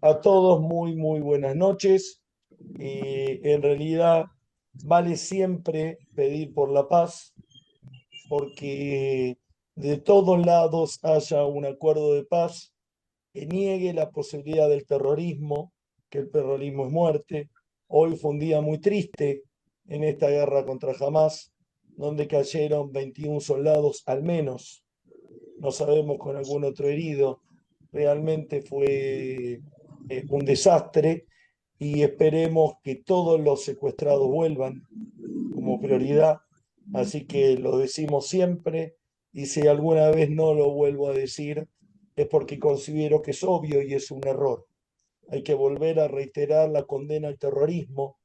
A todos muy buenas noches. En realidad vale siempre pedir por la paz porque de todos lados haya un acuerdo de paz que niegue la posibilidad del terrorismo, que el terrorismo es muerte. Hoy fue un día muy triste en esta guerra contra Hamás, donde cayeron 21 soldados al menos, no sabemos con algún otro herido. Realmente fue un desastre y esperemos que todos los secuestrados vuelvan como prioridad. Así que lo decimos siempre y si alguna vez no lo vuelvo a decir es porque considero que es obvio y es un error. Hay que volver a reiterar la condena al terrorismo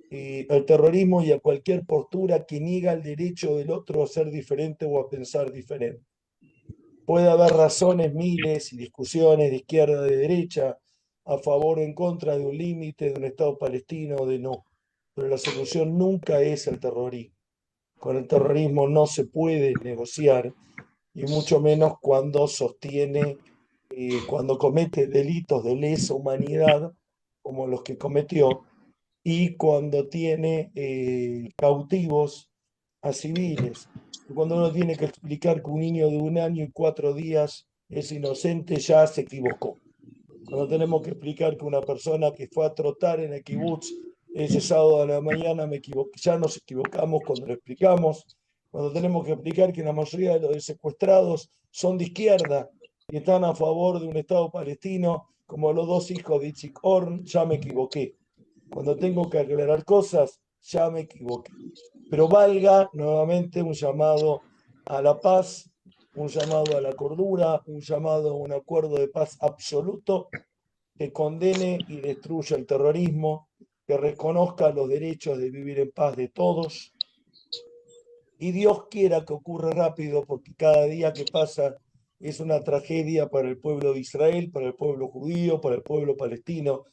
y a cualquier postura que niega el derecho del otro a ser diferente o a pensar diferente. Puede haber razones miles y discusiones de izquierda, de derecha, a favor o en contra de un límite, de un Estado palestino o de no. Pero la solución nunca es el terrorismo. Con el terrorismo no se puede negociar, y mucho menos cuando cuando comete delitos de lesa humanidad, como los que cometió, y cuando tiene cautivos a civiles. Cuando uno tiene que explicar que un niño de 1 año y 4 días es inocente, ya se equivocó. Cuando tenemos que explicar que una persona que fue a trotar en el kibutz ese sábado a la mañana, ya nos equivocamos cuando lo explicamos. Cuando tenemos que explicar que la mayoría de los secuestrados son de izquierda y están a favor de un Estado palestino, como los dos hijos de Itzik Horn, ya me equivoqué. Cuando tengo que aclarar cosas, ya me equivoqué. Pero valga nuevamente un llamado a la paz, un llamado a la cordura, un llamado a un acuerdo de paz absoluto que condene y destruya el terrorismo, que reconozca los derechos de vivir en paz de todos. Y Dios quiera que ocurra rápido, porque cada día que pasa es una tragedia para el pueblo de Israel, para el pueblo judío, para el pueblo palestino.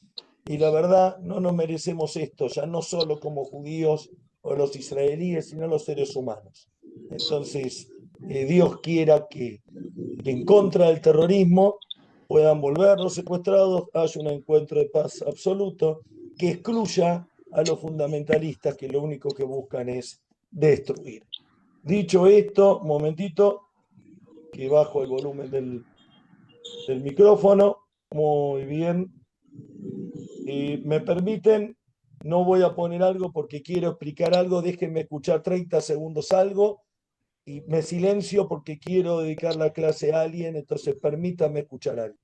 Y la verdad, no nos merecemos esto, ya no solo como judíos o los israelíes, sino los seres humanos. Entonces, Dios quiera que en contra del terrorismo puedan volver los secuestrados, haya un encuentro de paz absoluto que excluya a los fundamentalistas que lo único que buscan es destruir. Dicho esto, un momentito, que bajo el volumen del micrófono. Muy bien. ¿Me permiten? No voy a poner algo porque quiero explicar algo. Déjenme escuchar 30 segundos algo y me silencio porque quiero dedicar la clase a alguien. Entonces, permítanme escuchar algo.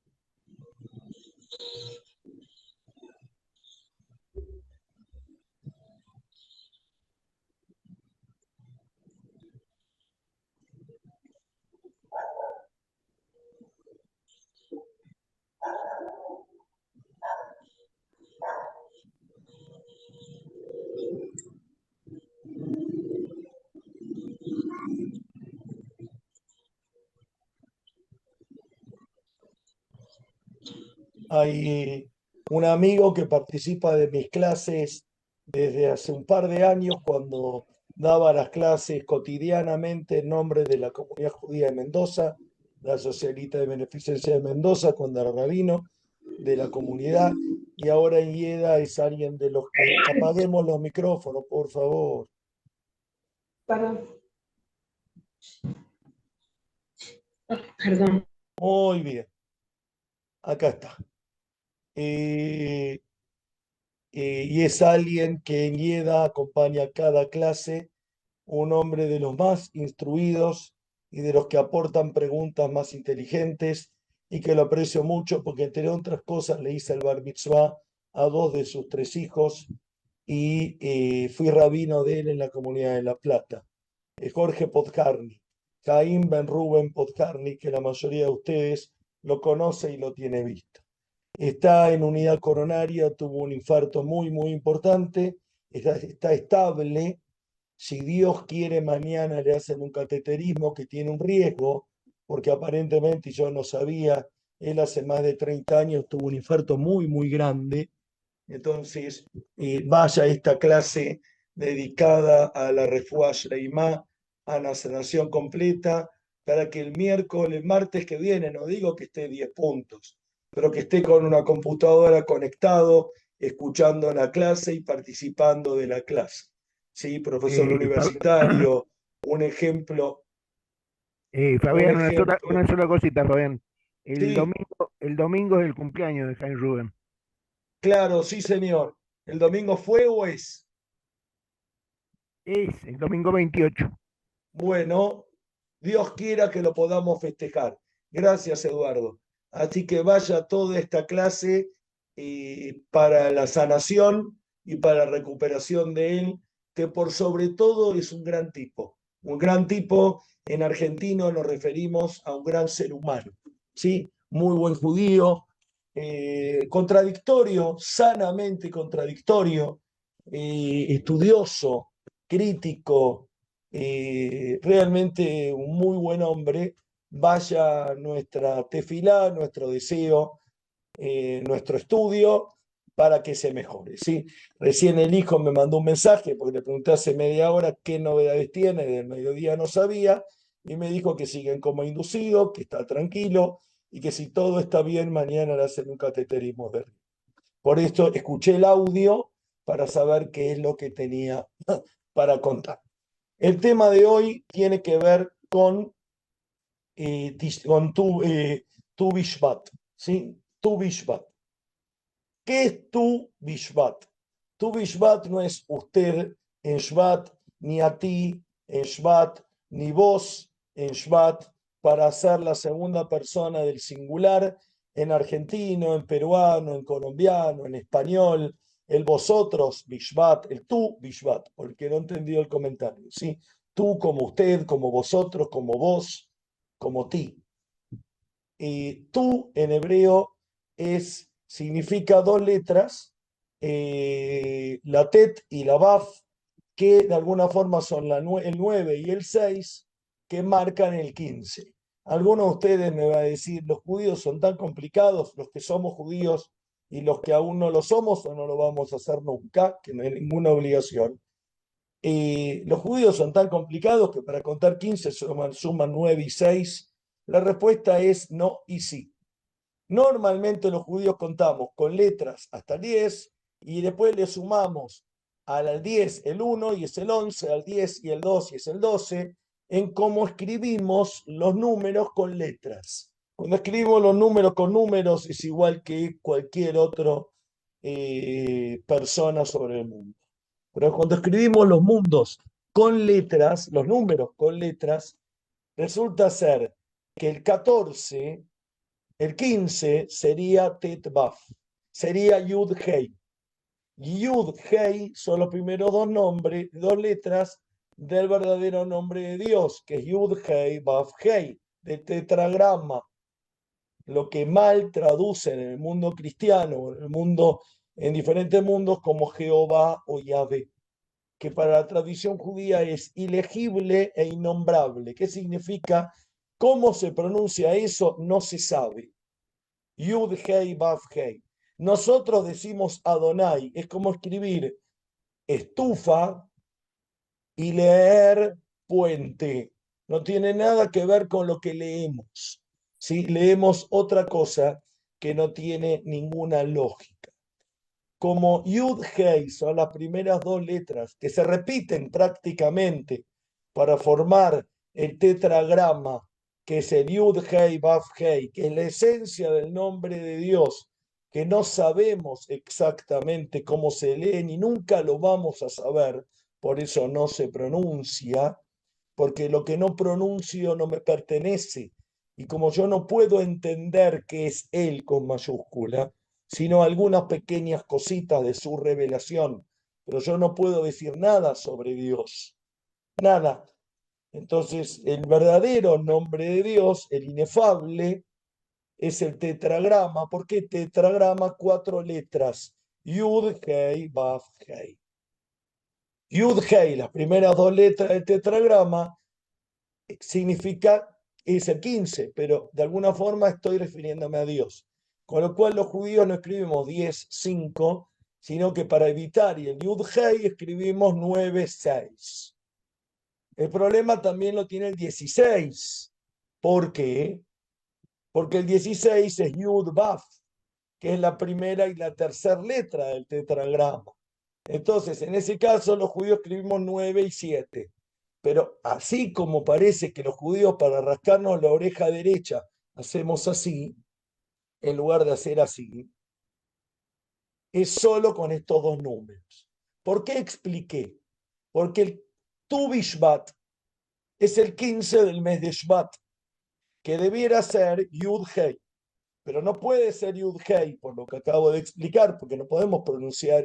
Hay un amigo que participa de mis clases desde hace un par de años cuando daba las clases cotidianamente en nombre de la comunidad judía de Mendoza, la Socialita de Beneficencia de Mendoza, cuando era rabino de la comunidad, y ahora en IEDA es alguien de los que apaguemos los micrófonos, por favor. Perdón. Perdón. Muy bien, acá está. Eh, y es alguien que en IEDA acompaña cada clase, un hombre de los más instruidos y de los que aportan preguntas más inteligentes y que lo aprecio mucho porque entre otras cosas le hice el bar mitzvah a 2 de sus 3 hijos y fui rabino de él en la comunidad de La Plata. Jorge Podjarny, Caín Ben Rubén Podjarny, que la mayoría de ustedes lo conoce y lo tiene visto. Está en unidad coronaria, tuvo un infarto muy importante, está estable. Si Dios quiere, mañana le hacen un cateterismo que tiene un riesgo, porque aparentemente, y yo no sabía, él hace más de 30 años tuvo un infarto muy grande. Entonces, vaya a esta clase dedicada a la Refuah Shleimá, a la sanación completa, para que el martes que viene, no digo que esté 10 puntos, pero que esté con una computadora conectado, escuchando la clase y participando de la clase. ¿Sí? Profesor Fa- universitario, un ejemplo, un Fabián, ejemplo. una sola cosita, Fabián. Sí, El domingo es el cumpleaños de Jaime Rubén. claro, sí, señor. ¿El domingo fue o es? Es el domingo 28. Bueno, Dios quiera que lo podamos festejar. Gracias, Eduardo. Así que vaya toda esta clase para la sanación y para la recuperación de él, que por sobre todo es un gran tipo. Un gran tipo, en argentino nos referimos a un gran ser humano. ¿Sí? Muy buen judío, contradictorio, sanamente contradictorio, estudioso, crítico, realmente un muy buen hombre. Vaya nuestra tefilá, nuestro deseo, nuestro estudio para que se mejore. ¿Sí? Recién el hijo me mandó un mensaje porque le pregunté hace media hora qué novedades tiene, del mediodía no sabía, y me dijo que siguen como inducido, que está tranquilo y que si todo está bien, mañana le hacen un cateterismo de riñón. Por esto escuché el audio para saber qué es lo que tenía para contar. El tema de hoy tiene que ver con tu Bishvat, ¿sí? Tu Bishvat. ¿Qué es tu Bishvat? Tu Bishvat no es usted en Shvat, ni a ti en Shvat, ni vos en Shvat, para ser la segunda persona del singular en argentino, en peruano, en colombiano, en español, el vosotros Bishvat, el tú Bishvat, porque no entendió el comentario, ¿sí? Tú como usted, como vosotros, como vos, como ti. Tú en hebreo significa dos letras, la tet y la baf, que de alguna forma son el 9 y el 6, que marcan el 15. Algunos de ustedes me van a decir, los judíos son tan complicados, los que somos judíos y los que aún no lo somos o no lo vamos a hacer nunca, que no hay ninguna obligación. Los judíos son tan complicados que para contar 15 suman 9 y 6. La respuesta es no y sí. Normalmente los judíos contamos con letras hasta 10 y después le sumamos al 10 el 1 y es el 11, al 10 y el 2 y es el 12, en cómo escribimos los números con letras. Cuando escribimos los números con números es igual que cualquier otra persona sobre el mundo. Pero cuando escribimos los mundos con letras, los números con letras, resulta ser que el 14, el 15 sería Tet Baf, sería Yud Hei. Yud Hei son los primeros dos nombres, dos letras del verdadero nombre de Dios, que es Yud Hei Baf Hei, del tetragrama, lo que mal traducen en el mundo cristiano, en el mundo, en diferentes mundos como Jehová o Yahvé, que para la tradición judía es ilegible e innombrable. ¿Qué significa? ¿Cómo se pronuncia eso? No se sabe. Yud Hei Vav Hei. Nosotros decimos Adonai, es como escribir estufa y leer puente. No tiene nada que ver con lo que leemos. ¿Sí? Leemos otra cosa que no tiene ninguna lógica. Como Yud Hei son las primeras dos letras que se repiten prácticamente para formar el tetragrama, que es el Yud Hei Vav Hei, que es la esencia del nombre de Dios, que no sabemos exactamente cómo se lee ni nunca lo vamos a saber, por eso no se pronuncia, porque lo que no pronuncio no me pertenece. Y como yo no puedo entender qué es Él con mayúscula, sino algunas pequeñas cositas de su revelación, pero yo no puedo decir nada sobre Dios, nada. Entonces, el verdadero nombre de Dios, el inefable, es el tetragrama. ¿Por qué tetragrama? Cuatro letras. Yud, Hei, Vav, Hei. Yud, Hei, las primeras dos letras del tetragrama, significa, es el 15, pero de alguna forma estoy refiriéndome a Dios. Con lo cual los judíos no escribimos 10, 5, sino que para evitar y el Yud Hei escribimos 9, 6. El problema también lo tiene el 16. ¿Por qué? Porque el 16 es Yud Baf. que es la primera y la tercera letra del tetragrama. Entonces, en ese caso, los judíos escribimos 9 y 7. Pero así como parece que los judíos para rascarnos la oreja derecha hacemos así, en lugar de hacer así, es solo con estos dos números. ¿Por qué expliqué? Porque el Tu Bishvat es el 15 del mes de Shvat, que debiera ser Yud Hei, pero no puede ser Yud Hei, por lo que acabo de explicar, porque no podemos pronunciar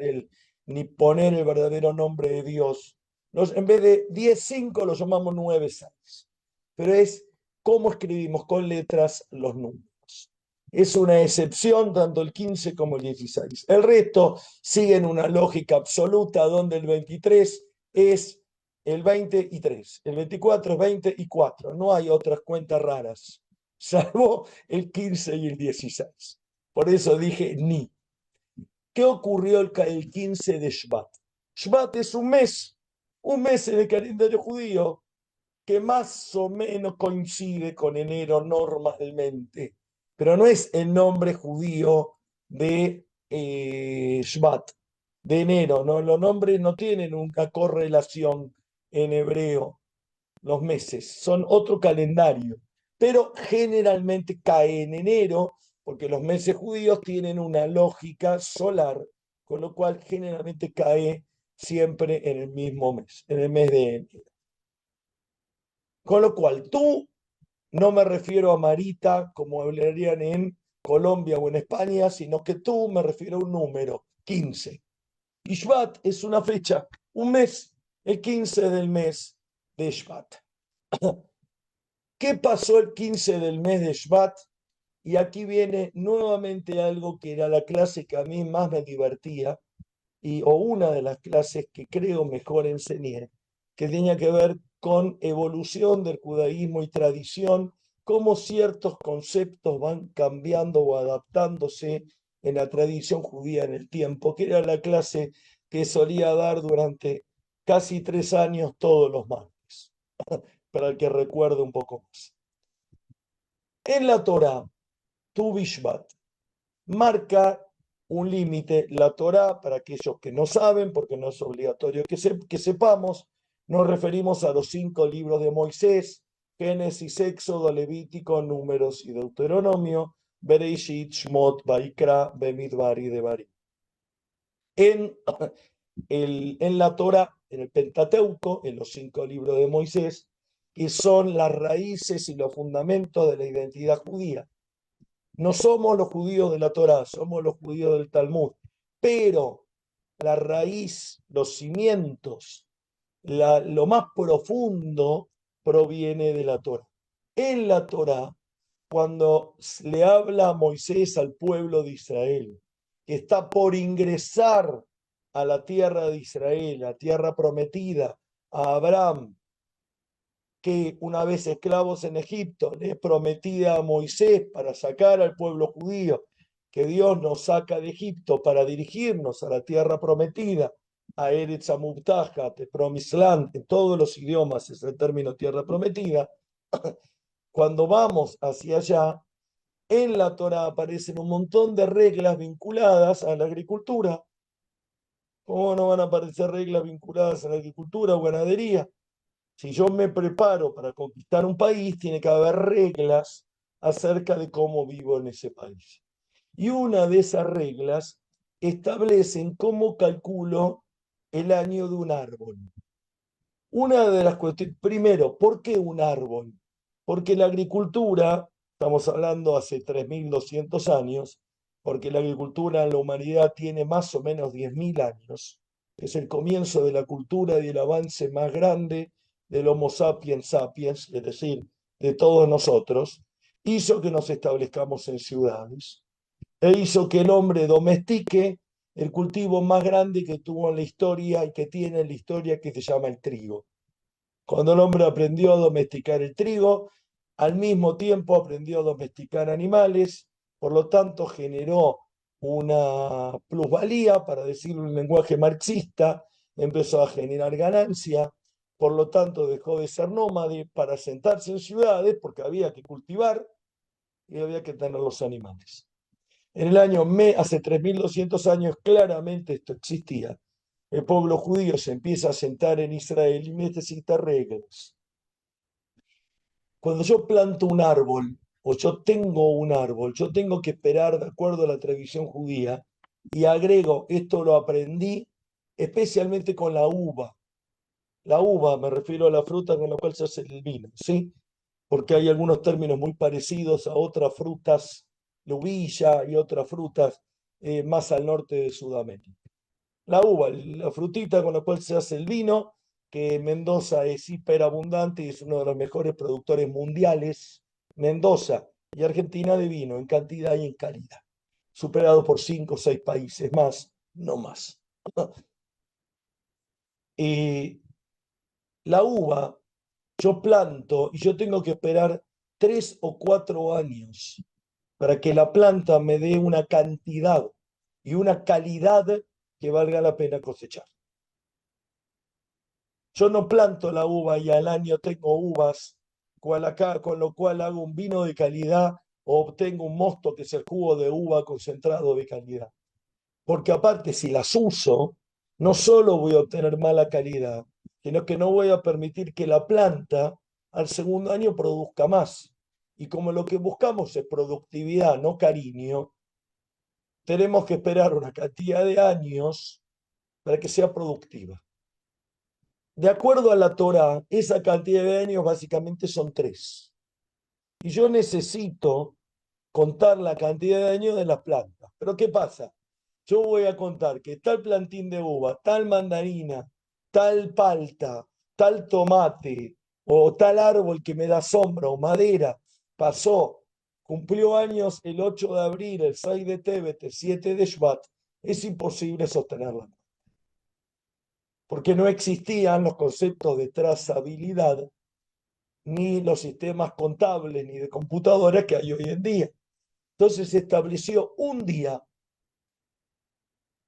ni poner el verdadero nombre de Dios. En vez de 10.5 lo llamamos 9.6, pero es cómo escribimos con letras los números. Es una excepción tanto el 15 como el 16. El resto siguen una lógica absoluta donde el 23 es el 20 y 3, el 24 es 20 y 4. No hay otras cuentas raras, salvo el 15 y el 16. Por eso dije ni. ¿Qué ocurrió el 15 de Shvat? Shvat es un mes en el calendario judío que más o menos coincide con enero normalmente, pero no es el nombre judío de Shvat, de enero, ¿no? Los nombres no tienen una correlación en hebreo, los meses, son otro calendario, pero generalmente cae en enero, porque los meses judíos tienen una lógica solar, con lo cual generalmente cae siempre en el mismo mes, en el mes de enero. Con lo cual, tú, no me refiero a Marita, como hablarían en Colombia o en España, sino que tú me refiero a un número, 15. Y Shvat es una fecha, un mes, el 15 del mes de Shvat. ¿Qué pasó el 15 del mes de Shvat? Y aquí viene nuevamente algo que era la clase que a mí más me divertía, o una de las clases que creo mejor enseñé, que tenía que ver con evolución del judaísmo y tradición, cómo ciertos conceptos van cambiando o adaptándose en la tradición judía en el tiempo, que era la clase que solía dar durante casi 3 años todos los martes, para el que recuerde un poco más. En la Torá, Tu Bishvat marca un límite. La Torá, para aquellos que no saben, porque no es obligatorio que sepamos, nos referimos a los 5 libros de Moisés: Génesis, Éxodo, Levítico, Números y Deuteronomio, Bereishit, Shmot, Vaikra, Bemidbar y Devarim. En la Torá, en el Pentateuco, en los 5 libros de Moisés, que son las raíces y los fundamentos de la identidad judía. No somos los judíos de la Torá, somos los judíos del Talmud, pero la raíz, los cimientos, lo más profundo proviene de la Torá. En la Torá, cuando le habla a Moisés al pueblo de Israel, que está por ingresar a la tierra de Israel, la tierra prometida, a Abraham, que una vez esclavos en Egipto, le prometía a Moisés para sacar al pueblo judío, que Dios nos saca de Egipto para dirigirnos a la tierra prometida, a Eretz Amubtaja, The Promised Land, en todos los idiomas es el término tierra prometida. Cuando vamos hacia allá, en la Torá aparecen un montón de reglas vinculadas a la agricultura. ¿Cómo no van a aparecer reglas vinculadas a la agricultura o ganadería? Si yo me preparo para conquistar un país, tiene que haber reglas acerca de cómo vivo en ese país. Y una de esas reglas establecen cómo calculo el año de un árbol. Una de las cuestiones, primero, ¿por qué un árbol? Porque la agricultura, estamos hablando hace 3.200 años, porque la agricultura en la humanidad tiene más o menos 10.000 años. Es el comienzo de la cultura y el avance más grande del Homo sapiens sapiens, es decir, de todos nosotros. Hizo que nos establezcamos en ciudades e hizo que el hombre domestique el cultivo más grande que tuvo en la historia y que tiene en la historia, que se llama el trigo. Cuando el hombre aprendió a domesticar el trigo, al mismo tiempo aprendió a domesticar animales, por lo tanto generó una plusvalía, para decirlo en lenguaje marxista, empezó a generar ganancia, por lo tanto dejó de ser nómade para asentarse en ciudades porque había que cultivar y había que tener los animales. En el año hace 3200 años, claramente esto existía. El pueblo judío se empieza a sentar en Israel y necesita reglas. Cuando yo planto un árbol o yo tengo un árbol, yo tengo que esperar de acuerdo a la tradición judía y agrego, esto lo aprendí especialmente con la uva. La uva, me refiero a la fruta con la cual se hace el vino, ¿sí? Porque hay algunos términos muy parecidos a otras frutas, la uvilla y otras frutas más al norte de Sudamérica. La uva, la frutita con la cual se hace el vino, que Mendoza es hiperabundante y es uno de los mejores productores mundiales, Mendoza y Argentina de vino en cantidad y en calidad, superado por 5 o 6 países más, no más. Y la uva yo planto y yo tengo que esperar 3 o 4 años para que la planta me dé una cantidad y una calidad que valga la pena cosechar. Yo no planto la uva y al año tengo uvas, con lo cual hago un vino de calidad o obtengo un mosto que es el jugo de uva concentrado de calidad. Porque aparte, si las uso, no solo voy a obtener mala calidad, sino que no voy a permitir que la planta al segundo año produzca más. Y como lo que buscamos es productividad, no cariño, tenemos que esperar una cantidad de años para que sea productiva. De acuerdo a la Torá, esa cantidad de años básicamente son 3. Y yo necesito contar la cantidad de años de las plantas. Pero ¿qué pasa? Yo voy a contar que tal plantín de uva, tal mandarina, tal palta, tal tomate o tal árbol que me da sombra o madera pasó, cumplió años el 8 de abril, el 6 de Tebet, el 7 de Shvat. Es imposible sostenerla. Porque no existían los conceptos de trazabilidad, ni los sistemas contables, ni de computadoras que hay hoy en día. Entonces se estableció un día,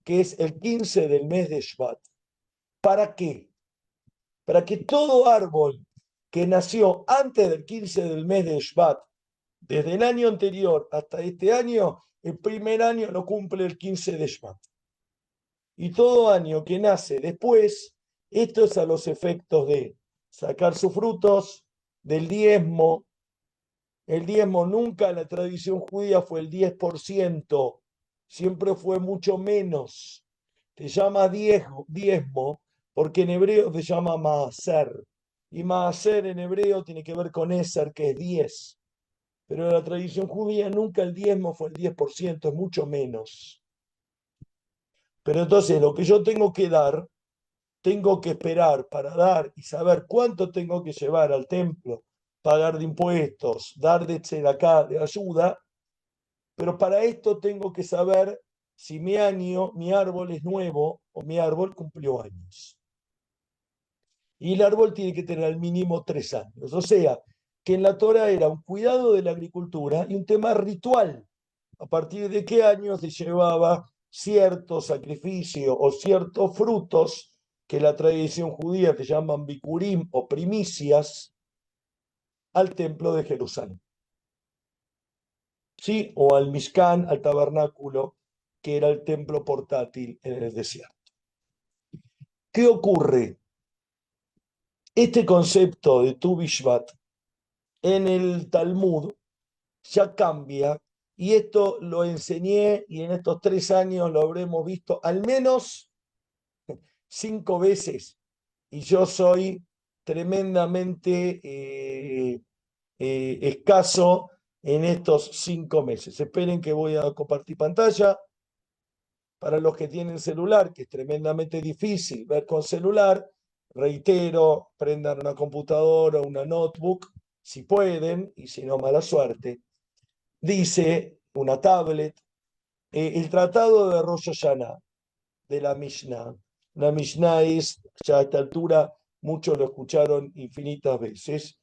que es el 15 del mes de Shvat. ¿Para qué? Para que todo árbol que nació antes del 15 del mes de Shvat, desde el año anterior hasta este año, el primer año lo cumple el 15 de Shvat. Y todo año que nace después, esto es a los efectos de sacar sus frutos, del diezmo. El diezmo nunca en la tradición judía fue el 10%, siempre fue mucho menos. Se llama diezmo porque en hebreo se llama maaser. Y maaser en hebreo tiene que ver con eser, que es 10. Pero en la tradición judía nunca el diezmo fue el 10%, es mucho menos. Pero entonces lo que yo tengo que dar, tengo que esperar para dar y saber cuánto tengo que llevar al templo, pagar de impuestos, dar de tzedaká, de ayuda, pero para esto tengo que saber si mi árbol es nuevo o mi árbol cumplió años. Y el árbol tiene que tener al mínimo 3 años. O sea, que en la Torá era un cuidado de la agricultura y un tema ritual. A partir de qué año se llevaba cierto sacrificio o ciertos frutos que la tradición judía se llaman bikurim o primicias al templo de Jerusalén. ¿Sí? O al Mishkan, al tabernáculo, que era el templo portátil en el desierto. ¿Qué ocurre? Este concepto de Tu Bishvat en el Talmud ya cambia, y esto lo enseñé y en estos 3 años lo habremos visto al menos 5 veces, y yo soy tremendamente escaso en estos 5 meses. Esperen que voy a compartir pantalla. Para los que tienen celular, que es tremendamente difícil ver con celular, reitero, prendan una computadora o una notebook, si pueden, y si no, mala suerte. Dice una tablet, el tratado de Rosh Hashanah, de la Mishnah. La Mishnah es, ya a esta altura, muchos lo escucharon infinitas veces.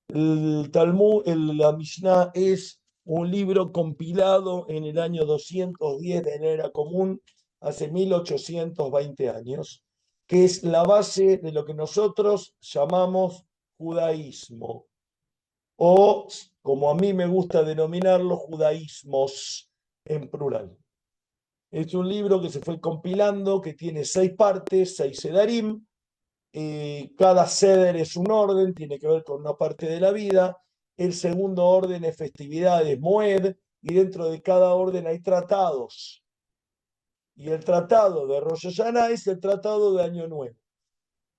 El Talmud, la Mishnah es un libro compilado en el año 210 de la era común, hace 1820 años, que es la base de lo que nosotros llamamos judaísmo, o como a mí me gusta denominarlo, judaísmos, en plural. Es un libro que se fue compilando, que tiene 6 partes, 6 sedarim. Cada seder es un orden, tiene que ver con una parte de la vida. El segundo orden es festividades, moed, y dentro de cada orden hay tratados. Y el tratado de Rosh Hashanah es el tratado de Año Nuevo.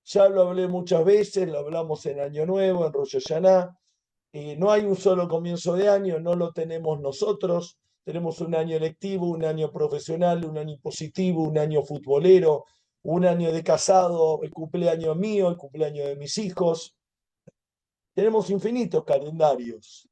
Ya lo hablé muchas veces, lo hablamos en Año Nuevo, en Rosh Hashanah. No hay un solo comienzo de año, no lo tenemos nosotros. Tenemos un año lectivo, un año profesional, un año positivo, un año futbolero, un año de casado, el cumpleaños mío, el cumpleaños de mis hijos. Tenemos infinitos calendarios.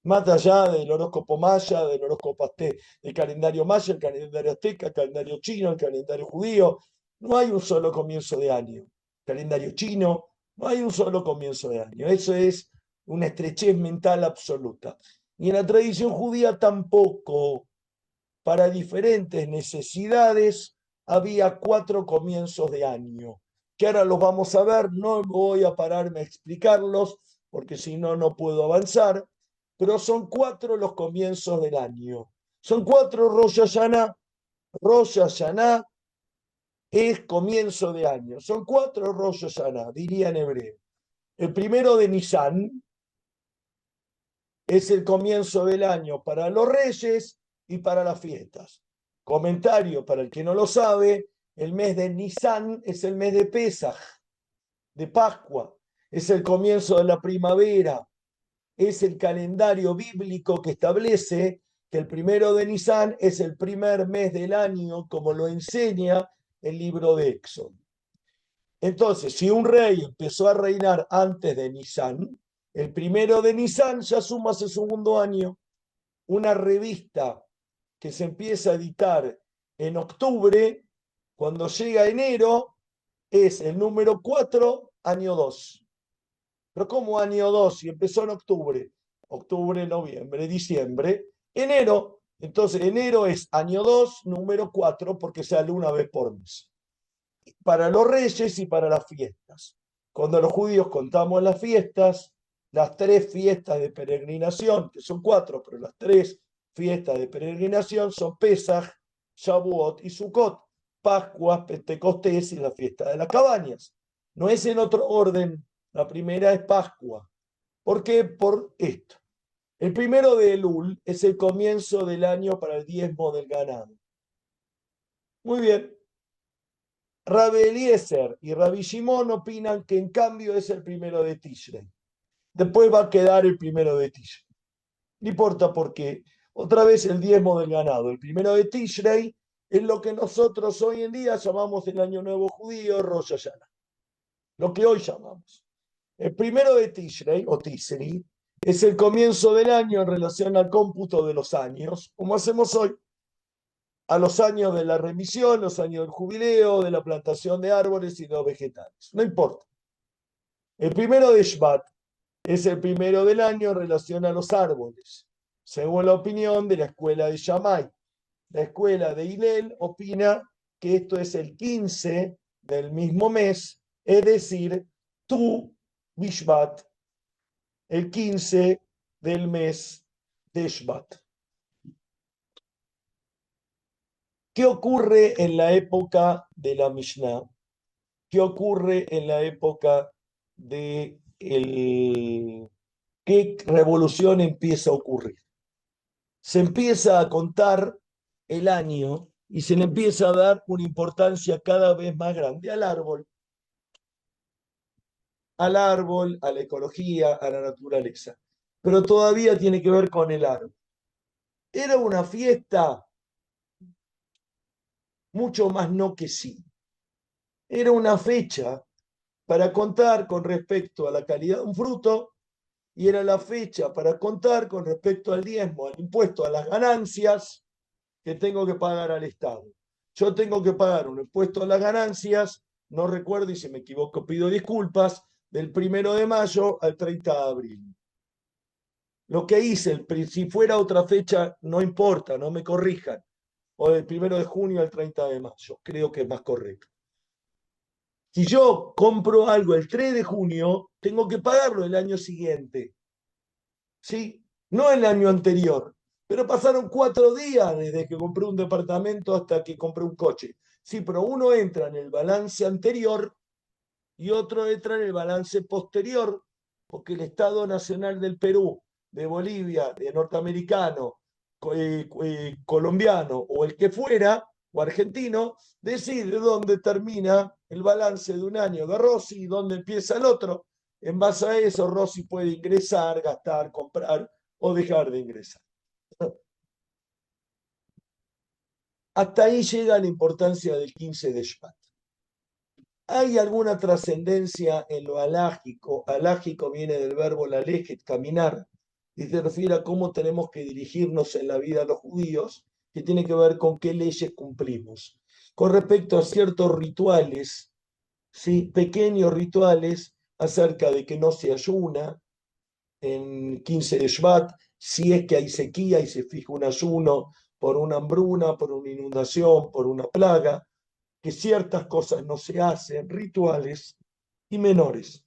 Más allá del horóscopo maya, del horóscopo del calendario maya, el calendario azteca, el calendario chino, el calendario judío. No hay un solo comienzo de año. Calendario chino, no hay un solo comienzo de año. Eso es una estrechez mental absoluta. Y en la tradición judía tampoco. Para diferentes necesidades había 4 comienzos de año, que ahora los vamos a ver, no voy a pararme a explicarlos, porque si no, no puedo avanzar, pero son 4 los comienzos del año. Son 4 Rosh Hashanah. Rosh Hashanah es comienzo de año. Son 4 Rosh Hashanah, diría en hebreo. El primero de Nisan es el comienzo del año para los reyes y para las fiestas. Comentario para el que no lo sabe, el mes de Nisan es el mes de Pesaj, de Pascua, es el comienzo de la primavera, es el calendario bíblico que establece que el primero de Nisan es el primer mes del año, como lo enseña el libro de Éxodo. Entonces, si un rey empezó a reinar antes de Nisan, el primero de Nisan ya suma su segundo año. Una revista que se empieza a editar en octubre, cuando llega enero, es el número 4, año 2. Pero ¿cómo año 2? Si empezó en octubre, octubre, noviembre, diciembre, enero. Entonces, enero es año 2, número 4, porque sale una vez por mes. Para los reyes y para las fiestas. Cuando los judíos contamos las fiestas, las 3 fiestas de peregrinación, que son 4, pero las 3 fiestas de peregrinación son Pesaj, Shavuot y Sukkot, Pascua, Pentecostés y la fiesta de las cabañas. No es en otro orden, la primera es Pascua. ¿Por qué? Por esto. El primero de Elul es el comienzo del año para el diezmo del ganado. Muy bien. Rabbi Eliezer y Rabbi Shimon opinan que en cambio es el primero de Tishrei. Después va a quedar el primero de Tishrei. No importa por qué. Otra vez el diezmo del ganado. El primero de Tishrei es lo que nosotros hoy en día llamamos el Año Nuevo Judío, Rosh Hashanah. Lo que hoy llamamos. El primero de Tishrei, o Tisri, es el comienzo del año en relación al cómputo de los años, como hacemos hoy. A los años de la remisión, los años del jubileo, de la plantación de árboles y de los vegetales. No importa. El primero de Shvat es el primero del año en relación a los árboles, según la opinión de la escuela de Shammai. La escuela de Hillel opina que esto es el 15 del mismo mes, es decir, Tu Bishvat, el 15 del mes de Shvat. ¿Qué ocurre en la época de la Mishnah? ¿Qué ocurre en la época de qué revolución empieza a ocurrir? Se empieza a contar el año y se le empieza a dar una importancia cada vez más grande al árbol, a la ecología, a la naturaleza. Pero todavía tiene que ver con el árbol. Era una fiesta mucho más no que sí. Era una fecha para contar con respecto a la calidad de un fruto y era la fecha para contar con respecto al diezmo, al impuesto, a las ganancias que tengo que pagar al Estado. Yo tengo que pagar un impuesto a las ganancias, no recuerdo y si me equivoco pido disculpas, del 1 de mayo al 30 de abril. Lo que hice, si fuera otra fecha, no importa, no me corrijan, o del 1 de junio al 30 de mayo, creo que es más correcto. Si yo compro algo el 3 de junio, tengo que pagarlo el año siguiente. ¿Sí? No el año anterior, Pero pasaron 4 días desde que compré un departamento hasta que compré un coche. Sí, pero uno entra en el balance anterior y otro entra en el balance posterior, porque el Estado Nacional del Perú, de Bolivia, de norteamericano, colombiano o el que fuera, o argentino, decide dónde termina el balance de un año de Rossi y dónde empieza el otro. En base a eso, Rossi puede ingresar, gastar, comprar o dejar de ingresar. Hasta ahí llega la importancia del 15 de Shvat. ¿Hay alguna trascendencia en lo alágico? Alágico viene del verbo lalejet, caminar, y se refiere a cómo tenemos que dirigirnos en la vida los judíos, que tiene que ver con qué leyes cumplimos. Con respecto a ciertos rituales, ¿sí? Pequeños rituales acerca de que no se ayuna en 15 de Shvat, si es que hay sequía y se fija un ayuno por una hambruna, por una inundación, por una plaga, que ciertas cosas no se hacen, rituales y menores.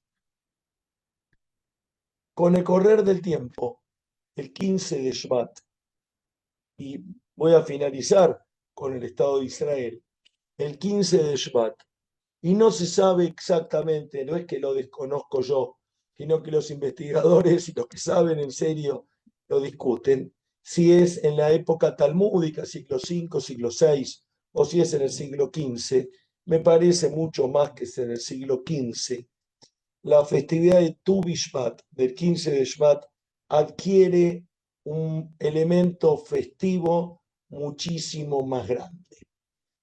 Con el correr del tiempo, el 15 de Shvat, y voy a finalizar con el Estado de Israel, el 15 de Shvat, y no se sabe exactamente, no es que lo desconozco yo, sino que los investigadores y los que saben en serio lo discuten, si es en la época talmúdica, siglo V, siglo VI, o si es en el siglo XV. Me parece mucho más que es en el siglo XV. La festividad de Tu Bishvat, del 15 de Shvat, adquiere un elemento festivo muchísimo más grande.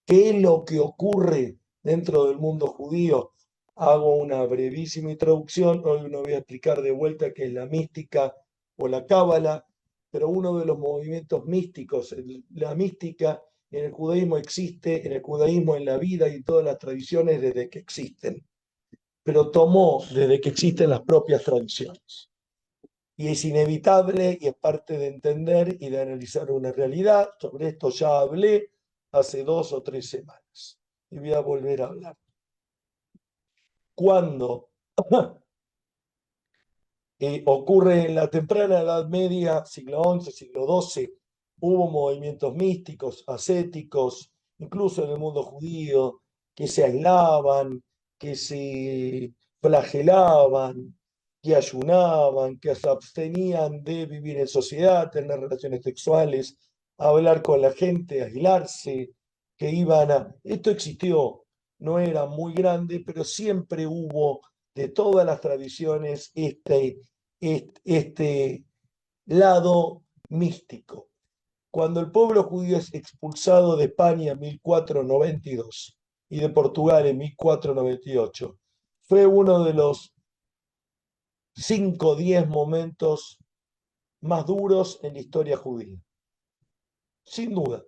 ¿Qué es lo que ocurre dentro del mundo judío? Hago una brevísima introducción. Hoy no voy a explicar de vuelta qué es la mística o la cábala, pero uno de los movimientos místicos, la mística en el judaísmo existe, en el judaísmo, en la vida y en todas las tradiciones desde que existen, pero tomó desde que existen las propias tradiciones. Y es inevitable y es parte de entender y de analizar una realidad. Sobre esto ya hablé hace 2 o 3 semanas y voy a volver a hablar. Cuando ocurre en la temprana Edad Media, siglo XI, siglo XII, hubo movimientos místicos, ascéticos, incluso en el mundo judío, que se aislaban, que se flagelaban, que ayunaban, que se abstenían de vivir en sociedad, tener relaciones sexuales, hablar con la gente, aislarse, que iban a... Esto existió, no era muy grande, pero siempre hubo de todas las tradiciones este lado místico. Cuando el pueblo judío es expulsado de España en 1492 y de Portugal en 1498, fue uno de los 5 o 10 momentos más duros en la historia judía. Sin duda,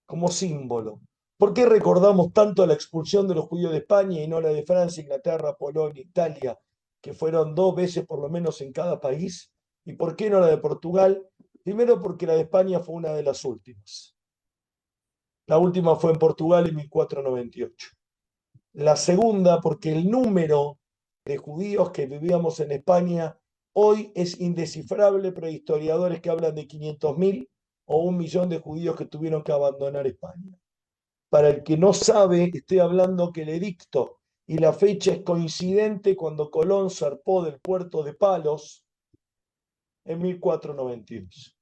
como símbolo. ¿Por qué recordamos tanto la expulsión de los judíos de España y no la de Francia, Inglaterra, Polonia, Italia, que fueron 2 veces por lo menos en cada país? ¿Y por qué no la de Portugal? Primero porque la de España fue una de las últimas. La última fue en Portugal en 1498. La segunda porque el número de judíos que vivíamos en España hoy es indescifrable, pero hay historiadores que hablan de 500.000 o 1.000.000 de judíos que tuvieron que abandonar España. Para el que no sabe, estoy hablando que el edicto y la fecha es coincidente cuando Colón zarpó del puerto de Palos en 1492.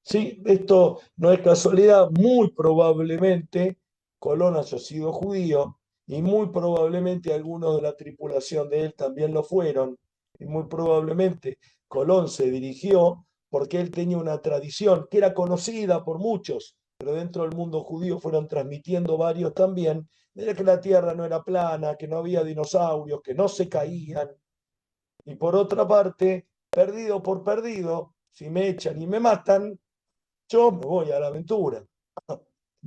Sí, esto no es casualidad, muy probablemente Colón haya sido judío y muy probablemente algunos de la tripulación de él también lo fueron y muy probablemente Colón se dirigió porque él tenía una tradición que era conocida por muchos, pero dentro del mundo judío fueron transmitiendo varios también, de que la tierra no era plana, que no había dinosaurios, que no se caían. Y por otra parte, perdido por perdido, si me echan y me matan, yo me voy a la aventura.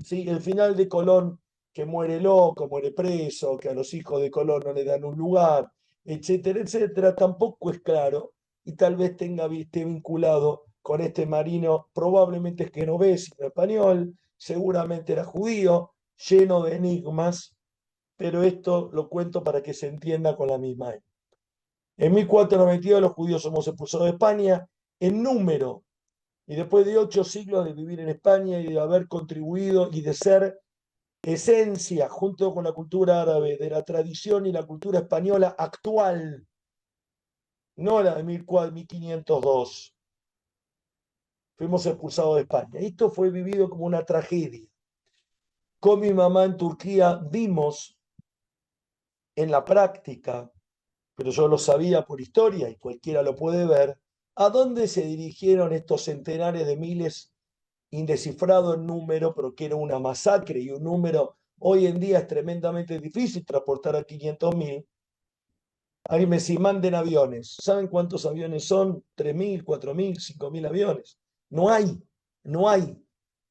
Sí, el final de Colón, que muere loco, muere preso, que a los hijos de Colón no le dan un lugar, etcétera, etcétera, tampoco es claro y tal vez esté vinculado con este marino, probablemente es genovés, español, seguramente era judío, lleno de enigmas, pero esto lo cuento para que se entienda con la misma época. En 1492 los judíos somos expulsados de España en número Y después de 8 siglos de vivir en España y de haber contribuido y de ser esencia, junto con la cultura árabe, de la tradición y la cultura española actual, no la de 1502, fuimos expulsados de España. Esto fue vivido como una tragedia. Con mi mamá en Turquía vimos en la práctica, pero yo lo sabía por historia y cualquiera lo puede ver, a dónde se dirigieron estos centenares de miles, indescifrado en número, pero que era una masacre y un número hoy en día es tremendamente difícil transportar a 500.000. Ahí me decís, manden aviones. ¿Saben cuántos aviones son? 3.000, 4.000, 5.000 aviones. No hay, no hay.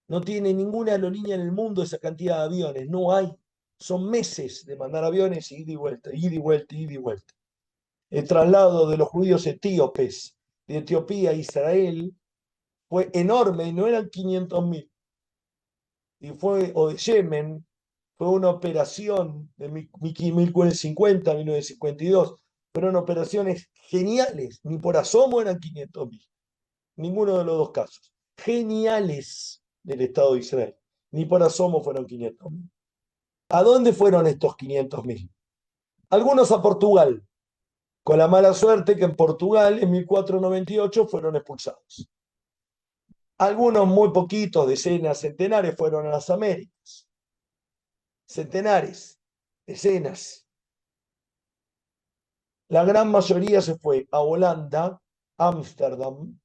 No tiene ninguna aerolínea en el mundo esa cantidad de aviones. No hay. Son meses de mandar aviones y ida y vuelta, ida y vuelta, ida y vuelta. El traslado de los judíos etíopes de Etiopía a Israel fue enorme y no eran 500.000. O de Yemen, fue una operación de 1950, 1952. Fueron operaciones geniales. Ni por asomo eran 500.000. Ninguno de los dos casos. Geniales del Estado de Israel. Ni por asomo fueron 500.000. ¿A dónde fueron estos 500.000? Algunos a Portugal, con la mala suerte que en Portugal en 1498 fueron expulsados. Algunos muy poquitos, decenas, centenares, fueron a las Américas. Centenares, decenas. La gran mayoría se fue a Holanda, Ámsterdam.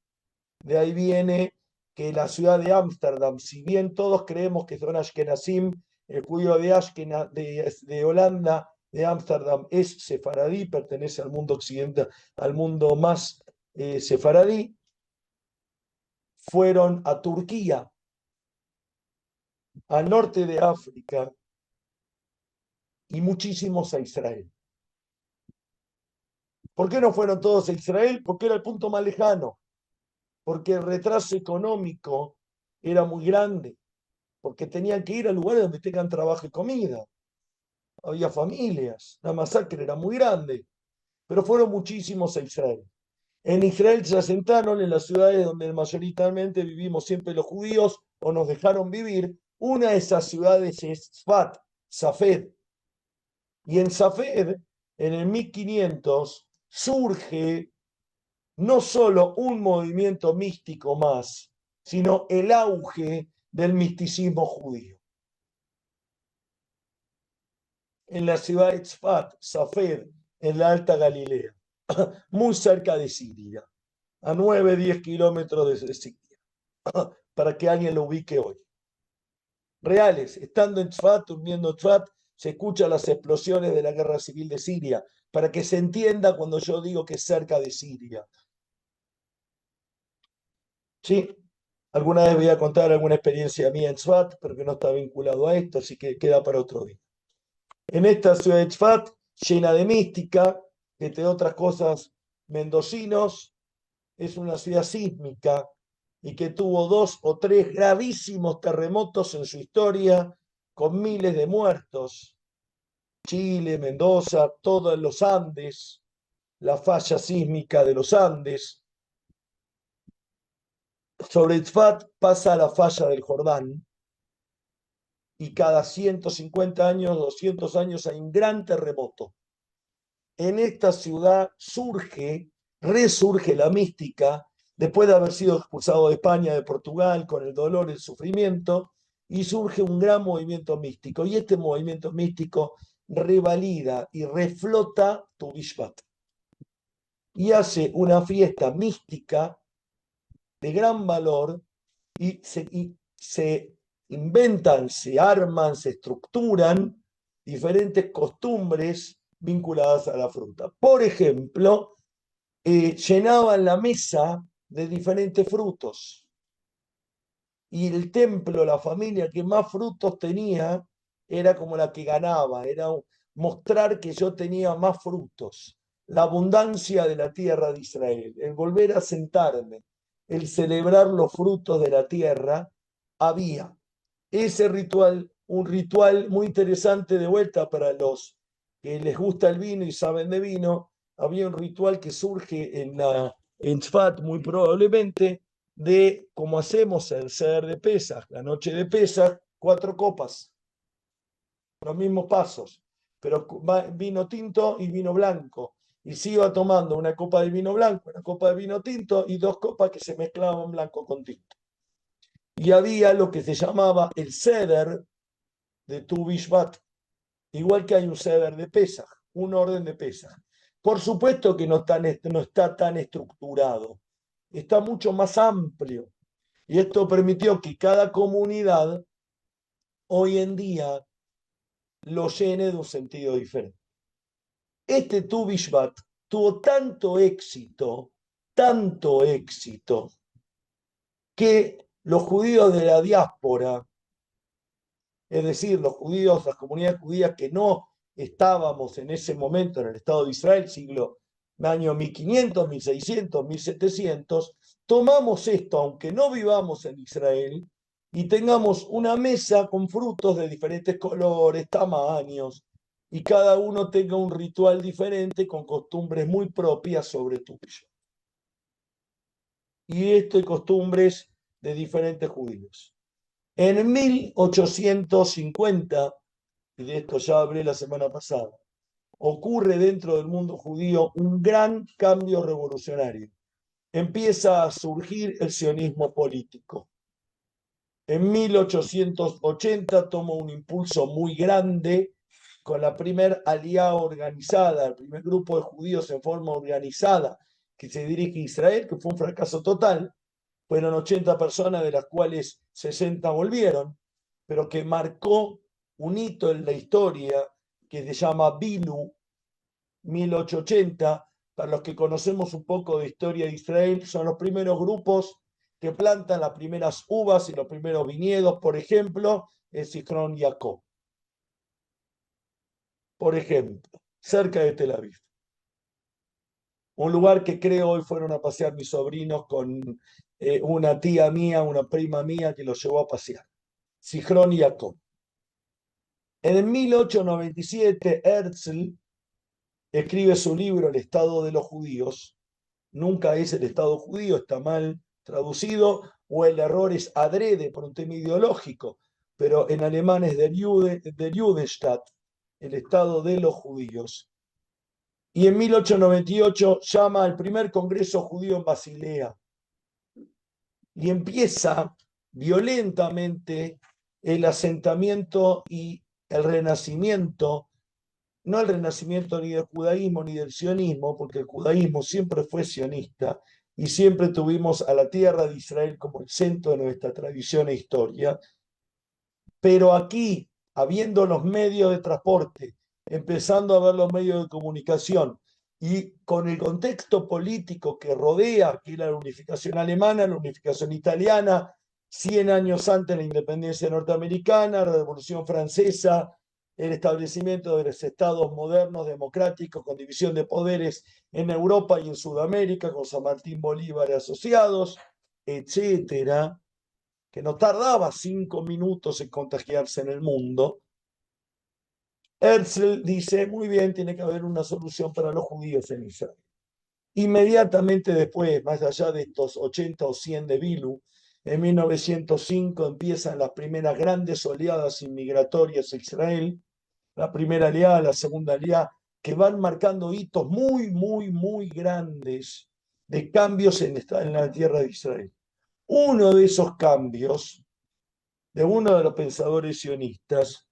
De ahí viene que la ciudad de Ámsterdam, si bien todos creemos que son Ashkenazim, el judío de Holanda, de Ámsterdam, es sefaradí, pertenece al mundo occidental, al mundo más sefaradí, fueron a Turquía, al norte de África y muchísimos a Israel. ¿Por qué no fueron todos a Israel? Porque era el punto más lejano, porque el retraso económico era muy grande, porque tenían que ir a lugares donde tengan trabajo y comida. Había familias, la masacre era muy grande, pero fueron muchísimos a Israel. En Israel se asentaron en las ciudades donde mayoritariamente vivimos siempre los judíos o nos dejaron vivir. Una de esas ciudades es Sfat, Safed. Y en Safed, en el 1500, surge no solo un movimiento místico más, sino el auge del misticismo judío. En la ciudad de Tzfat, Safed, en la Alta Galilea, muy cerca de Siria, a 9-10 kilómetros de Siria, para que alguien lo ubique hoy. Reales, estando en Tzfat, durmiendo en Tzfat, se escuchan las explosiones de la guerra civil de Siria, para que se entienda cuando yo digo que es cerca de Siria. Sí, alguna vez voy a contar alguna experiencia mía en Tzfat, pero que no está vinculado a esto, así que queda para otro día. En esta ciudad de Tzfat, llena de mística, entre otras cosas, mendocinos, es una ciudad sísmica y que tuvo 2 o 3 gravísimos terremotos en su historia, con miles de muertos. Chile, Mendoza, todos los Andes, la falla sísmica de los Andes. Sobre Tzfat pasa la falla del Jordán y cada 150 años, 200 años hay un gran terremoto. En esta ciudad resurge la mística, después de haber sido expulsado de España, de Portugal, con el dolor, el sufrimiento, y surge un gran movimiento místico. Y este movimiento místico revalida y reflota Tu Bishvat. Y hace una fiesta mística de gran valor y se inventan, se arman, se estructuran diferentes costumbres vinculadas a la fruta. Por ejemplo, llenaban la mesa de diferentes frutos. Y el templo, la familia que más frutos tenía, era como la que ganaba, era mostrar que yo tenía más frutos. La abundancia de la tierra de Israel, el volver a sentarme, el celebrar los frutos de la tierra, había ese ritual, un ritual muy interesante de vuelta para los que les gusta el vino y saben de vino. Había un ritual que surge en Tzfat muy probablemente, de como hacemos el Seder de Pesaj, la noche de Pesaj, 4 copas, los mismos pasos, pero vino tinto y vino blanco. Y se iba tomando una copa de vino blanco, una copa de vino tinto y 2 copas que se mezclaban blanco con tinto. Y había lo que se llamaba el Seder de Tu Bishvat, igual que hay un Seder de Pesaj, un orden de Pesaj. Por supuesto que no está tan estructurado, está mucho más amplio. Y esto permitió que cada comunidad hoy en día lo llene de un sentido diferente. Este Tu Bishvat tuvo tanto éxito, que los judíos de la diáspora, es decir, los judíos, las comunidades judías que no estábamos en ese momento en el Estado de Israel, año 1500, 1600, 1700, tomamos esto, aunque no vivamos en Israel, y tengamos una mesa con frutos de diferentes colores, tamaños, y cada uno tenga un ritual diferente con costumbres muy propias sobre Tu Bishvat. Y esto y costumbres de diferentes judíos. En 1850, y de esto ya hablé la semana pasada, ocurre dentro del mundo judío un gran cambio revolucionario. Empieza a surgir el sionismo político. En 1880 toma un impulso muy grande con la primera aliá organizada, el primer grupo de judíos en forma organizada que se dirige a Israel, que fue un fracaso total. Fueron 80 personas, de las cuales 60 volvieron, pero que marcó un hito en la historia que se llama Bilu, 1880. Para los que conocemos un poco de historia de Israel, son los primeros grupos que plantan las primeras uvas y los primeros viñedos, por ejemplo, en Zichron Yaakov. Por ejemplo, cerca de Tel Aviv. Un lugar que creo hoy fueron a pasear mis sobrinos con una tía mía, una prima mía que los llevó a pasear. Zichron Yaakov. En 1897, Herzl escribe su libro El Estado de los Judíos. Nunca es el Estado judío, está mal traducido, o el error es adrede por un tema ideológico, pero en alemán es der Judenstaat, el Estado de los Judíos. Y en 1898 llama al primer Congreso Judío en Basilea y empieza violentamente el asentamiento y el renacimiento, no el renacimiento ni del judaísmo ni del sionismo, porque el judaísmo siempre fue sionista y siempre tuvimos a la tierra de Israel como el centro de nuestra tradición e historia, pero aquí, habiendo los medios de transporte, empezando a ver los medios de comunicación y con el contexto político que rodea, que era la unificación alemana, la unificación italiana, 100 años antes la independencia norteamericana, la Revolución Francesa, el establecimiento de los estados modernos, democráticos, con división de poderes en Europa y en Sudamérica, con San Martín Bolívar y asociados, etcétera, que no tardaba 5 minutos en contagiarse en el mundo. Herzl dice, muy bien, tiene que haber una solución para los judíos en Israel. Inmediatamente después, más allá de estos 80 o 100 de Bilu, en 1905 empiezan las primeras grandes oleadas inmigratorias a Israel, la primera aliá, la segunda aliá, que van marcando hitos muy, muy, muy grandes de cambios en la tierra de Israel. Uno de esos cambios, de uno de los pensadores sionistas,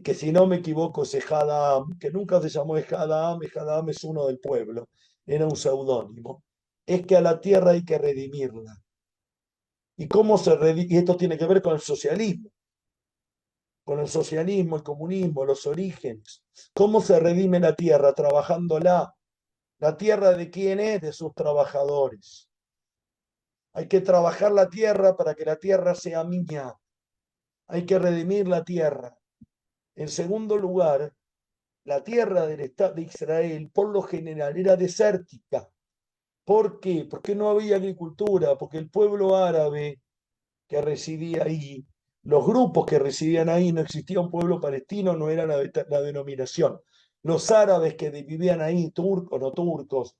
que si no me equivoco es Ehad Ha'am, que nunca se llamó Ehad Ha'am, Ehad Ha'am es uno del pueblo, era un seudónimo, es que a la tierra hay que redimirla. ¿Y cómo se redime? Y esto tiene que ver con el socialismo, el comunismo, los orígenes. ¿Cómo se redime la tierra? Trabajándola. ¿La tierra de quién es? De sus trabajadores. Hay que trabajar la tierra para que la tierra sea mía. Hay que redimir la tierra. En segundo lugar, la tierra del Estado de Israel, por lo general, era desértica. ¿Por qué? Porque no había agricultura, porque el pueblo árabe que residía ahí, los grupos que residían ahí, no existía un pueblo palestino, no era la denominación. Los árabes que vivían ahí, turcos, no turcos,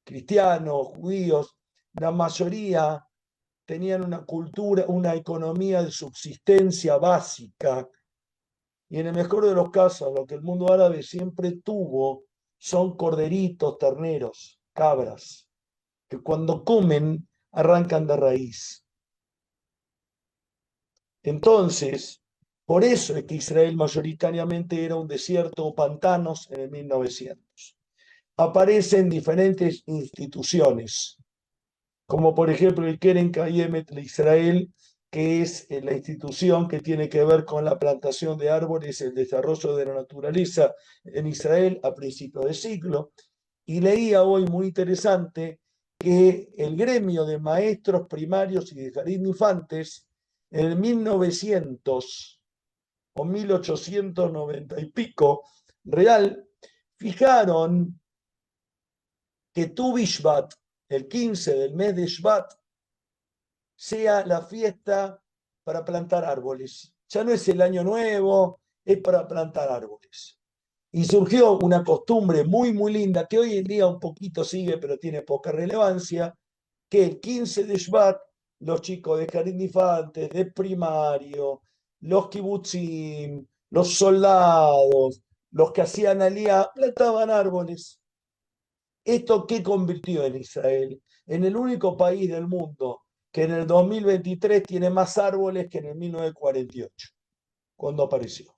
cristianos, judíos, la mayoría tenían una cultura, una economía de subsistencia básica. Y en el mejor de los casos, lo que el mundo árabe siempre tuvo son corderitos, terneros, cabras, que cuando comen arrancan de raíz. Entonces, por eso es que Israel mayoritariamente era un desierto o pantanos en el 1900. Aparecen diferentes instituciones, como por ejemplo el Keren Kayemet de Israel, que es la institución que tiene que ver con la plantación de árboles, el desarrollo de la naturaleza en Israel a principios de siglo. Y leía hoy muy interesante que el gremio de maestros primarios y de jardín de infantes en el 1900 o 1890 y pico, real, fijaron que Tu Bishvat, el 15 del mes de Shvat, sea la fiesta para plantar árboles. Ya no es el año nuevo, es para plantar árboles. Y surgió una costumbre muy, muy linda, que hoy en día un poquito sigue, pero tiene poca relevancia, que el 15 de Shvat, los chicos de jardín de infantes, de primario, los kibutzim, los soldados, los que hacían aliyá, plantaban árboles. ¿Esto qué convirtió en Israel? En el único país del mundo que en el 2023 tiene más árboles que en el 1948, cuando apareció.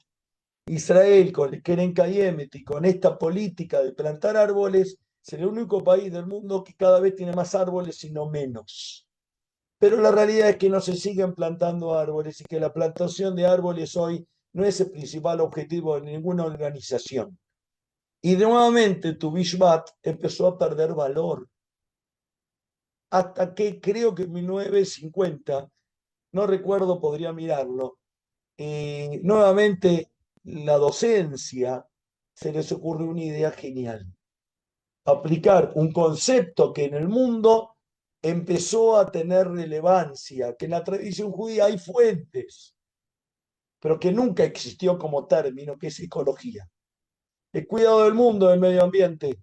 Israel, con el Keren Kayemet y con esta política de plantar árboles, es el único país del mundo que cada vez tiene más árboles y no menos. Pero la realidad es que no se siguen plantando árboles y que la plantación de árboles hoy no es el principal objetivo de ninguna organización. Y nuevamente Tu Bishvat empezó a perder valor. Hasta que creo que en 1950, no recuerdo, podría mirarlo, nuevamente la docencia se les ocurrió una idea genial. Aplicar un concepto que en el mundo empezó a tener relevancia, que en la tradición judía hay fuentes, pero que nunca existió como término, que es ecología. El cuidado del mundo, del medio ambiente,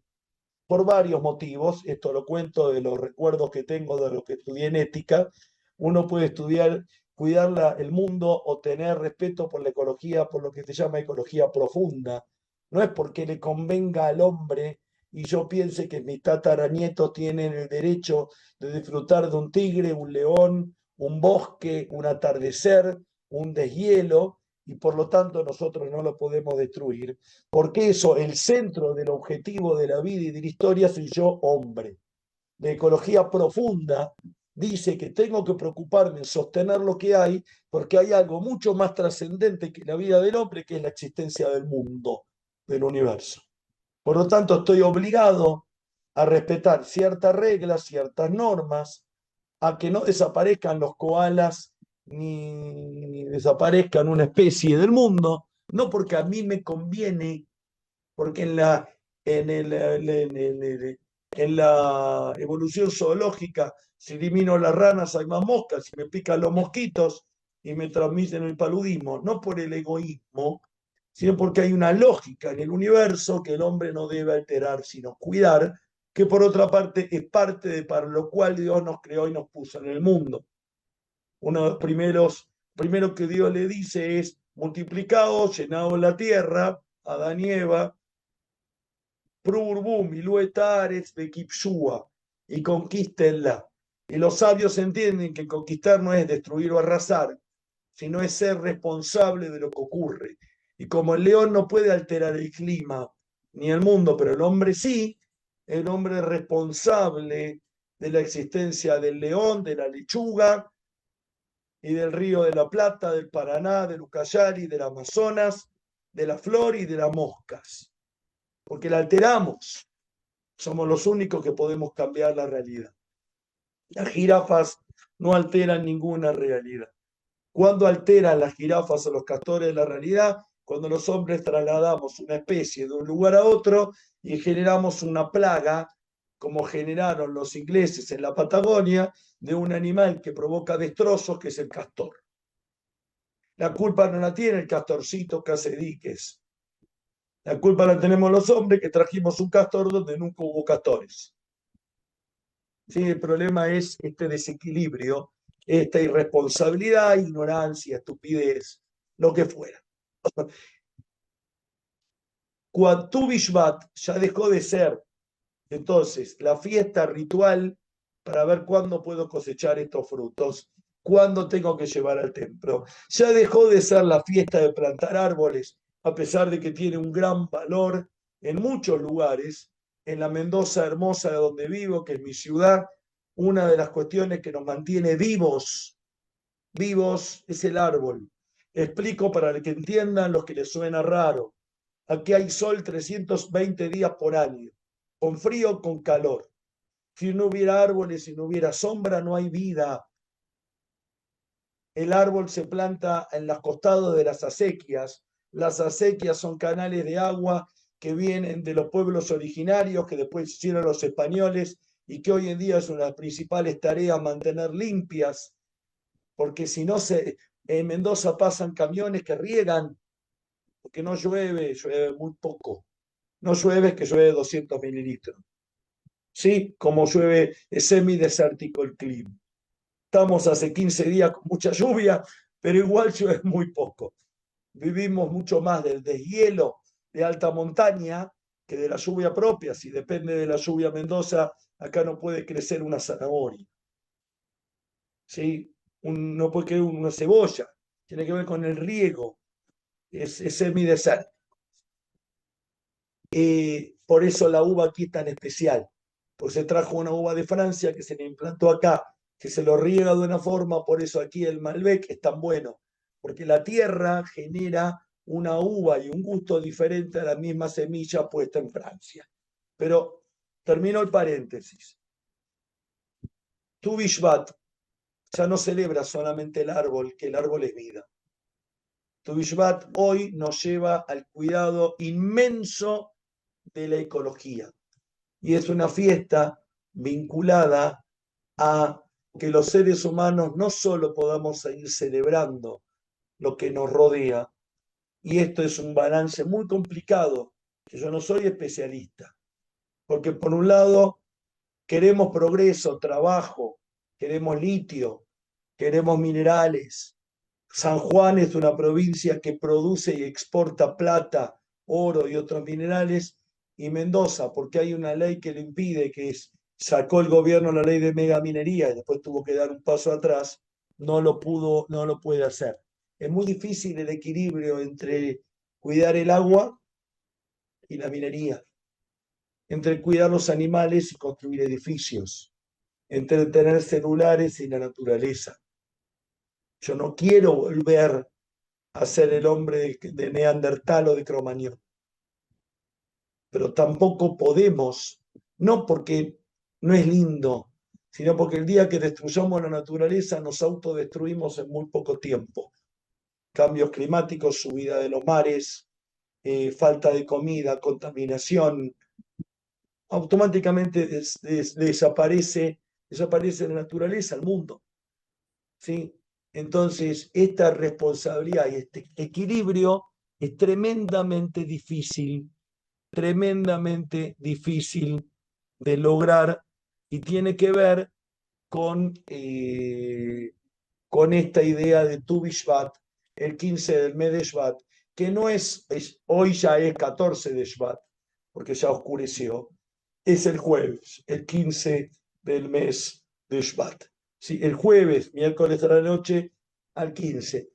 por varios motivos. Esto lo cuento de los recuerdos que tengo de lo que estudié en ética. Uno puede estudiar, cuidar el mundo o tener respeto por la ecología, por lo que se llama ecología profunda. No es porque le convenga al hombre y yo piense que mis tataranietos tienen el derecho de disfrutar de un tigre, un león, un bosque, un atardecer, un deshielo, y por lo tanto nosotros no lo podemos destruir, porque eso, el centro del objetivo de la vida y de la historia soy yo, hombre. La ecología profunda dice que tengo que preocuparme en sostener lo que hay, porque hay algo mucho más trascendente que la vida del hombre, que es la existencia del mundo, del universo. Por lo tanto, estoy obligado a respetar ciertas reglas, ciertas normas, a que no desaparezcan los koalas ni desaparezcan una especie del mundo, no porque a mí me conviene, porque en la evolución zoológica, si elimino las ranas hay más moscas, si me pican los mosquitos y me transmiten el paludismo, no por el egoísmo, sino porque hay una lógica en el universo que el hombre no debe alterar, sino cuidar, que por otra parte es parte de para lo cual Dios nos creó y nos puso en el mundo. Uno de los primero que Dios le dice es: multiplicaos, llenaos la tierra, Adán y Eva, Prurbum, Iluetares de Kipshua, y conquístenla. Y los sabios entienden que conquistar no es destruir o arrasar, sino es ser responsable de lo que ocurre. Y como el león no puede alterar el clima ni el mundo, pero el hombre sí, el hombre es responsable de la existencia del león, de la lechuga y del río de la Plata, del Paraná, del Ucayali, del Amazonas, de la flor y de las moscas. Porque la alteramos. Somos los únicos que podemos cambiar la realidad. Las jirafas no alteran ninguna realidad. ¿Cuándo alteran las jirafas o los castores la realidad? Cuando los hombres trasladamos una especie de un lugar a otro y generamos una plaga, como generaron los ingleses en la Patagonia, de un animal que provoca destrozos, que es el castor. La culpa no la tiene el castorcito que hace diques. La culpa la tenemos los hombres, que trajimos un castor donde nunca hubo castores. Sí, el problema es este desequilibrio esta irresponsabilidad, ignorancia, estupidez, lo que fuera. Cuando Tu Bishvat ya dejó de ser, entonces, la fiesta ritual para ver cuándo puedo cosechar estos frutos, cuándo tengo que llevar al templo. Ya dejó de ser la fiesta de plantar árboles, a pesar de que tiene un gran valor en muchos lugares. En la Mendoza hermosa de donde vivo, que es mi ciudad, una de las cuestiones que nos mantiene vivos es el árbol. Explico para que entiendan los que les suena raro. Aquí hay sol 320 días por año, con frío, con calor. Si no hubiera árboles, si no hubiera sombra, no hay vida. El árbol se planta en los costados de las acequias. Las acequias son canales de agua que vienen de los pueblos originarios, que después hicieron los españoles y que hoy en día es una de las principales tareas mantener limpias, porque si no, en Mendoza pasan camiones que riegan, porque no llueve, llueve muy poco. No llueve, es que llueve 200 mililitros. ¿Sí? Como llueve, es semidesértico el clima. Estamos hace 15 días con mucha lluvia, pero igual llueve muy poco. Vivimos mucho más del deshielo de alta montaña que de la lluvia propia. Si depende de la lluvia Mendoza, acá no puede crecer una zanahoria. ¿Sí? No puede crecer una cebolla. Tiene que ver con el riego. Es semidesértico. Por eso la uva aquí es tan especial. Pues se trajo una uva de Francia que se le implantó acá, que se lo riega de una forma, por eso aquí el Malbec es tan bueno, porque la tierra genera una uva y un gusto diferente a la misma semilla puesta en Francia. Pero termino el paréntesis. Tu Bishvat ya no celebra solamente el árbol, que el árbol es vida. Tu Bishvat hoy nos lleva al cuidado inmenso de la ecología. Y es una fiesta vinculada a que los seres humanos no solo podamos seguir celebrando lo que nos rodea, y esto es un balance muy complicado, que yo no soy especialista, porque por un lado queremos progreso, trabajo, queremos litio, queremos minerales. San Juan es una provincia que produce y exporta plata, oro y otros minerales, y Mendoza, porque hay una ley que lo impide, sacó el gobierno la ley de megaminería y después tuvo que dar un paso atrás, no lo puede hacer. Es muy difícil el equilibrio entre cuidar el agua y la minería, entre cuidar los animales y construir edificios, entre tener celulares y la naturaleza. Yo no quiero volver a ser el hombre de Neandertal o de Cromañón. Pero tampoco podemos, no porque no es lindo, sino porque el día que destruyamos la naturaleza nos autodestruimos en muy poco tiempo. Cambios climáticos, subida de los mares, falta de comida, contaminación, automáticamente desaparece la naturaleza, el mundo. ¿Sí? Entonces, esta responsabilidad y este equilibrio es tremendamente difícil de lograr y tiene que ver con esta idea de Tu Bishvat, el 15 del mes de Shvat, que no hoy ya es 14 de Shvat, porque ya oscureció, es el jueves, el 15 del mes de Shvat. Sí, el jueves, miércoles a la noche, al 15.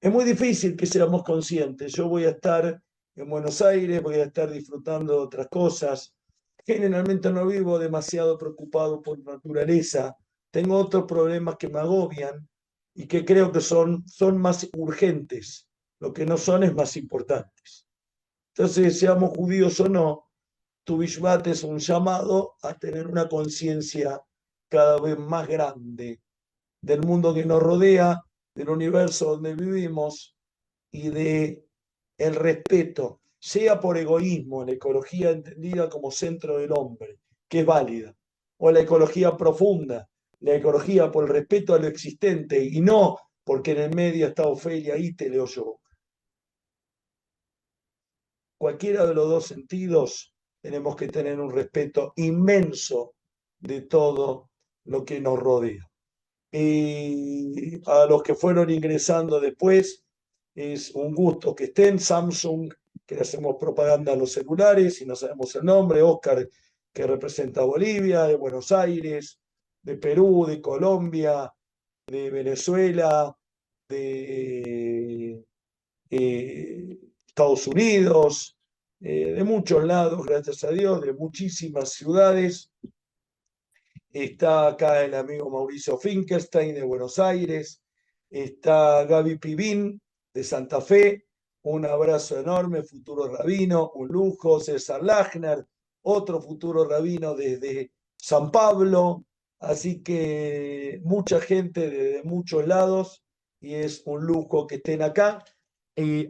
Es muy difícil que seamos conscientes. Yo voy a estar en Buenos Aires, voy a estar disfrutando de otras cosas. Generalmente no vivo demasiado preocupado por naturaleza. Tengo otros problemas que me agobian y que creo que son más urgentes. Lo que no son es más importantes. Entonces, seamos judíos o no, Tu Bishvat es un llamado a tener una conciencia cada vez más grande del mundo que nos rodea, del universo donde vivimos y de el respeto, sea por egoísmo, la ecología entendida como centro del hombre, que es válida, o la ecología profunda, la ecología por el respeto a lo existente y no porque en el medio está Ofelia y te leo yo. Cualquiera de los dos sentidos tenemos que tener un respeto inmenso de todo lo que nos rodea. Y a los que fueron ingresando después, es un gusto que estén. Samsung, que le hacemos propaganda a los celulares y no sabemos el nombre. Oscar, que representa a Bolivia, de Buenos Aires, de Perú, de Colombia, de Venezuela, de Estados Unidos, de muchos lados, gracias a Dios, de muchísimas ciudades. Está acá el amigo Mauricio Finkelstein de Buenos Aires, está Gaby Pibín de Santa Fe, un abrazo enorme, futuro rabino, un lujo. César Lachner, otro futuro rabino desde San Pablo, así que mucha gente de muchos lados y es un lujo que estén acá.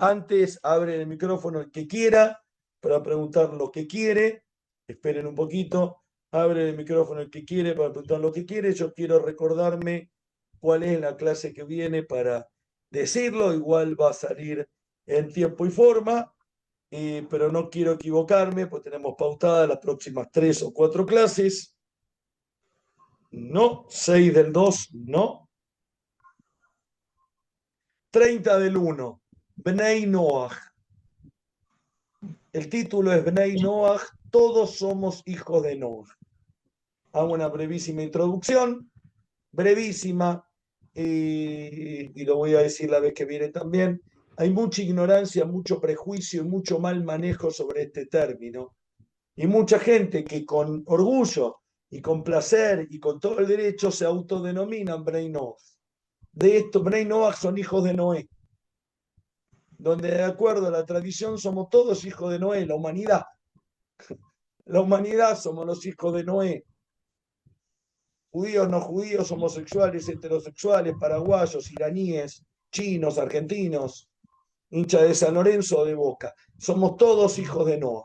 Antes abre el micrófono el que quiera para preguntar lo que quiere, esperen un poquito. Abre el micrófono el que quiere para preguntar lo que quiere. Yo quiero recordarme cuál es la clase que viene para decirlo. Igual va a salir en tiempo y forma, pero no quiero equivocarme, pues tenemos pautadas las próximas 3 o 4 clases. No, 6 del 2, no. 30 del 1, Bnei Noach. El título es Bnei Noach, todos somos hijos de Noach. Hago una brevísima introducción, brevísima, y lo voy a decir la vez que viene también. Hay mucha ignorancia, mucho prejuicio y mucho mal manejo sobre este término. Y mucha gente que con orgullo y con placer y con todo el derecho se autodenominan Bnei Noach. De esto, Bnei Noach son hijos de Noé, donde de acuerdo a la tradición somos todos hijos de Noé, la humanidad. La humanidad somos los hijos de Noé. Judíos, no judíos, homosexuales, heterosexuales, paraguayos, iraníes, chinos, argentinos, hincha de San Lorenzo o de Boca. Somos todos hijos de Noah.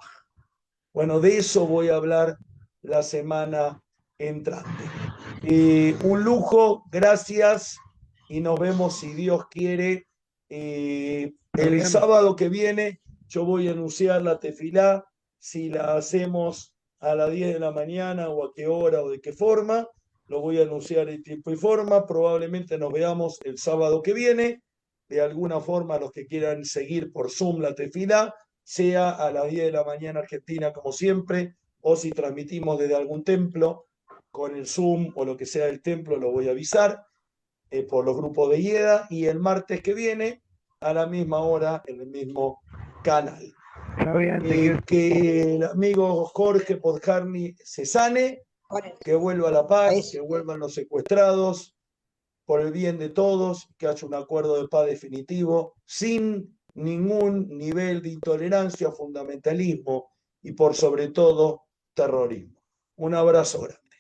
Bueno, de eso voy a hablar la semana entrante. Un lujo, gracias, y nos vemos si Dios quiere. El sábado que viene yo voy a anunciar la tefilá, si la hacemos a las 10 de la mañana o a qué hora o de qué forma. Lo voy a anunciar en tiempo y forma. Probablemente nos veamos el sábado que viene. De alguna forma, los que quieran seguir por Zoom la tefilá, sea a las 10 de la mañana Argentina como siempre, o si transmitimos desde algún templo con el Zoom o lo que sea del templo, lo voy a avisar por los grupos de IEDA, y el martes que viene a la misma hora en el mismo canal. Que el amigo Jorge Podjarny se sane, que vuelva la paz, que vuelvan los secuestrados, por el bien de todos, que haya un acuerdo de paz definitivo, sin ningún nivel de intolerancia, fundamentalismo y por sobre todo terrorismo. Un abrazo grande.